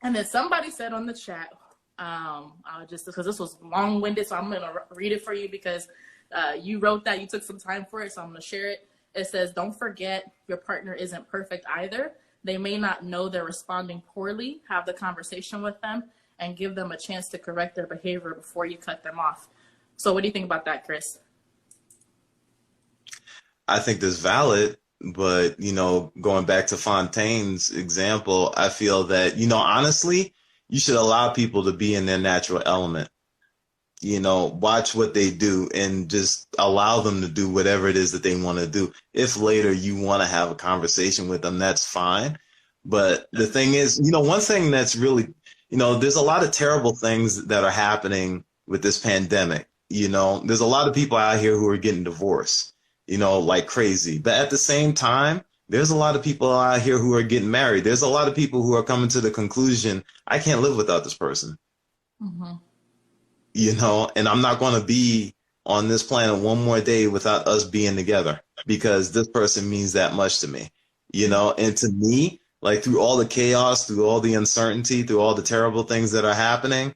And then somebody said on the chat, I just because this was long winded, so I'm gonna read it for you because you wrote that, you took some time for it, so I'm gonna share it. It says, "Don't forget your partner isn't perfect either. They may not know they're responding poorly. Have the conversation with them and give them a chance to correct their behavior before you cut them off." So, what do you think about that, Chris? I think that's valid, but going back to Fontaine's example, I feel that, honestly, you should allow people to be in their natural element. Watch what they do and just allow them to do whatever it is that they want to do. If later you want to have a conversation with them, that's fine. But the thing is, one thing that's really, there's a lot of terrible things that are happening with this pandemic. There's a lot of people out here who are getting divorced, like crazy. But at the same time, there's a lot of people out here who are getting married. There's a lot of people who are coming to the conclusion, I can't live without this person. Mm-hmm. And I'm not going to be on this planet one more day without us being together because this person means that much to me, and to me, like through all the chaos, through all the uncertainty, through all the terrible things that are happening,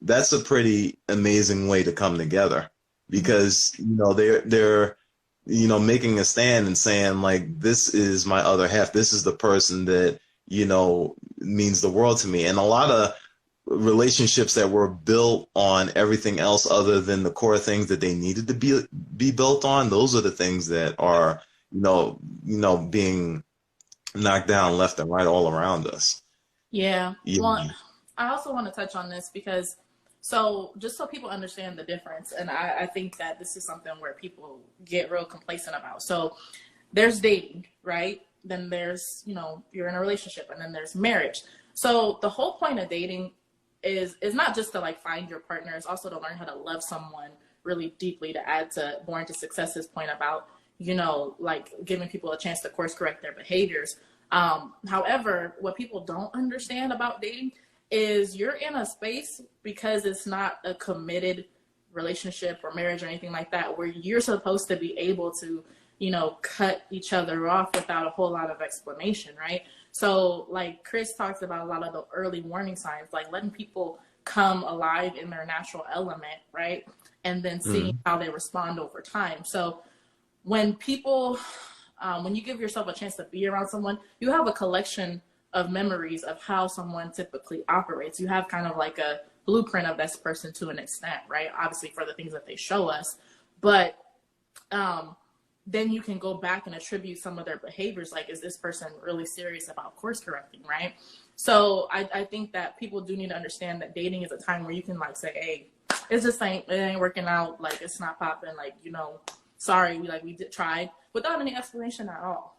that's a pretty amazing way to come together because, they're making a stand and saying like, this is my other half. This is the person that, means the world to me. And a lot of relationships that were built on everything else other than the core things that they needed to be built on, those are the things that are being knocked down left and right all around us. Yeah. Well, I also want to touch on this because just so people understand the difference, and I think that this is something where people get real complacent about. So there's dating, right? Then there's, you're in a relationship, and then there's marriage. So the whole point of dating is not just to like find your partner, it's also to learn how to love someone really deeply, to add to Born to Success's point about, like giving people a chance to course correct their behaviors. However, what people don't understand about dating is you're in a space because it's not a committed relationship or marriage or anything like that, where you're supposed to be able to, cut each other off without a whole lot of explanation, right? So like Chris talks about a lot of the early warning signs, like letting people come alive in their natural element, right? And then seeing how they respond over time. So when people, when you give yourself a chance to be around someone, you have a collection of memories of how someone typically operates. You have kind of like a blueprint of this person to an extent, right? Obviously for the things that they show us, but then you can go back and attribute some of their behaviors. Like, is this person really serious about course correcting, right? So I think that people do need to understand that dating is a time where you can like say, hey, it ain't working out. Like, it's not popping. Like, sorry, we did try without any explanation at all,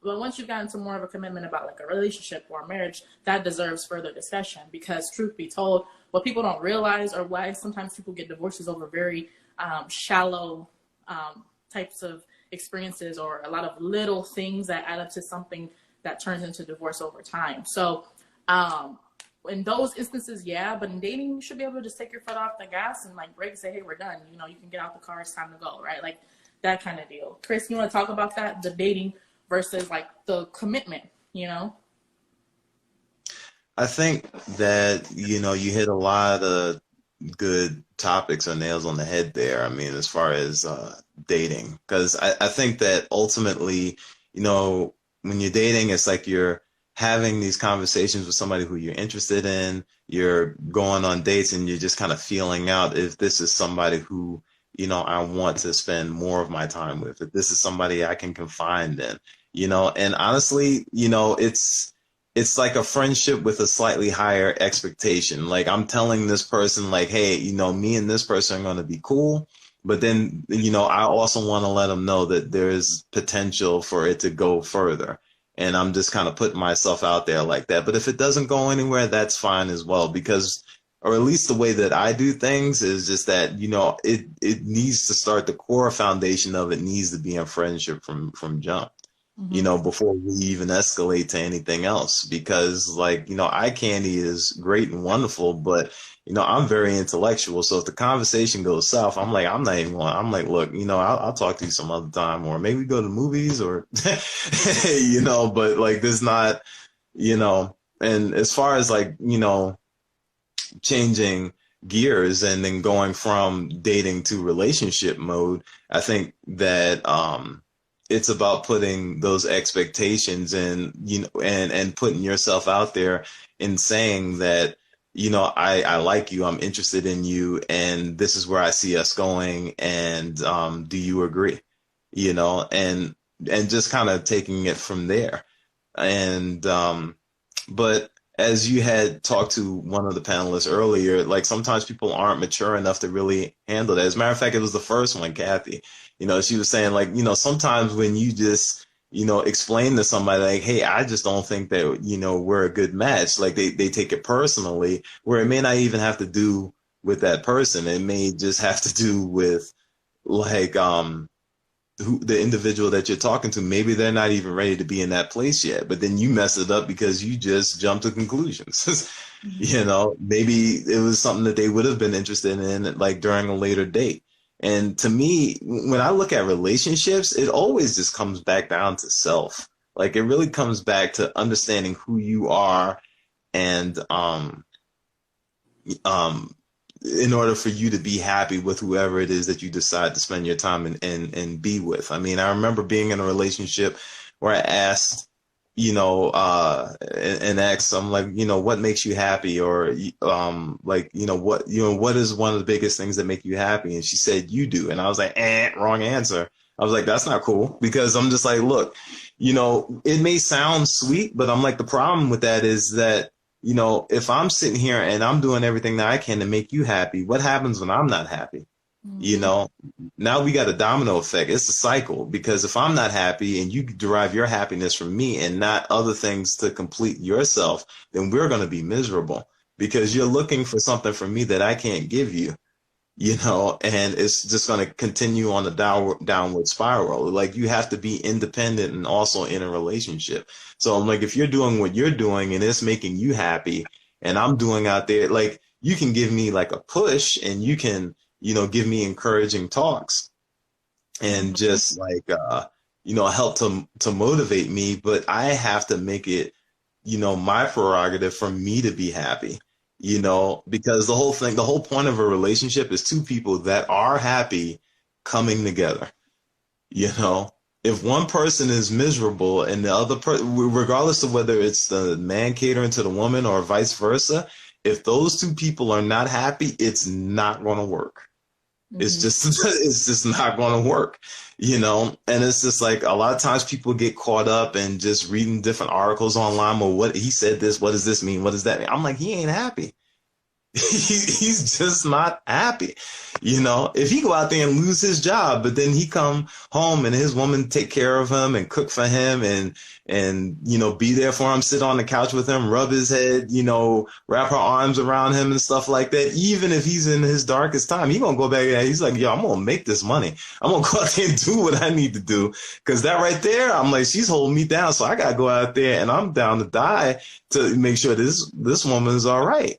But once you've gotten to more of a commitment about like a relationship or a marriage, that deserves further discussion, because truth be told, what people don't realize, or why sometimes people get divorces over very shallow types of experiences, or a lot of little things that add up to something that turns into divorce over time. So in those instances, yeah, but in dating, you should be able to just take your foot off the gas and like brake and say, hey, we're done. You can get out the car, it's time to go, right? Like that kind of deal. Chris, you want to talk about that, the dating versus like the commitment, I think that, you hit a lot of good topics or nails on the head there. I mean, as far as dating, because I think that ultimately, when you're dating, it's like you're having these conversations with somebody who you're interested in, you're going on dates, and you're just kind of feeling out if this is somebody who, I want to spend more of my time with, if this is somebody I can confide in, and honestly, it's like a friendship with a slightly higher expectation. Like, I'm telling this person like, hey, me and this person are going to be cool. But then, I also want to let them know that there's potential for it to go further. And I'm just kind of putting myself out there like that. But if it doesn't go anywhere, that's fine as well, because, or at least the way that I do things is just that, it needs to start, the core foundation of it needs to be in friendship from jump. Before we even escalate to anything else, because like, eye candy is great and wonderful, but, I'm very intellectual. So if the conversation goes south, I'm like, I'm not even going, I'm like, look, I'll talk to you some other time, or maybe go to the movies, or, but like, there's not, and as far as like, changing gears and then going from dating to relationship mode, I think that it's about putting those expectations and and putting yourself out there and saying that, I like you, I'm interested in you, and this is where I see us going, and do you agree? And just kind of taking it from there. And but as you had talked to one of the panelists earlier, like sometimes people aren't mature enough to really handle that. As a matter of fact, it was the first one, Kathy. She was saying like, sometimes when you just, explain to somebody like, hey, I just don't think that, we're a good match. Like they take it personally, where it may not even have to do with that person. It may just have to do with like, who the individual that you're talking to. Maybe they're not even ready to be in that place yet, but then you mess it up because you just jump to conclusions. Maybe it was something that they would have been interested in like during a later date. And to me, when I look at relationships, it always just comes back down to self. Like it really comes back to understanding who you are, and in order for you to be happy with whoever it is that you decide to spend your time and be with. I mean, I remember being in a relationship where I asked, an ex, I'm like, what makes you happy? Or, what is one of the biggest things that make you happy? And she said, you do. And I was like, wrong answer. I was like, that's not cool, because I'm just like, look, it may sound sweet, but I'm like, the problem with that is that, if I'm sitting here and I'm doing everything that I can to make you happy, what happens when I'm not happy? Now we got a domino effect. It's a cycle, because if I'm not happy and you derive your happiness from me and not other things to complete yourself, then we're going to be miserable, because you're looking for something from me that I can't give you, and it's just going to continue on the downward spiral. Like you have to be independent and also in a relationship. So I'm like, if you're doing what you're doing and it's making you happy, and I'm doing out there, like you can give me like a push, and you can, give me encouraging talks and just like, help to motivate me. But I have to make it, my prerogative for me to be happy, because the whole point of a relationship is two people that are happy coming together. If one person is miserable and the other person, regardless of whether it's the man catering to the woman or vice versa, if those two people are not happy, it's not going to work. It's just not going to work, and it's just like a lot of times people get caught up in just reading different articles online. Well, what he said this, what does this mean? What does that mean? I'm like, he ain't happy. He's just not happy. If he go out there and lose his job, but then he come home and his woman take care of him and cook for him and be there for him, sit on the couch with him, rub his head, wrap her arms around him and stuff like that. Even if he's in his darkest time, he gonna go back there. He's like, yo, I'm gonna make this money. I'm gonna go out there and do what I need to do. Cause that right there, I'm like, she's holding me down. So I gotta go out there and I'm down to die to make sure this woman is all right.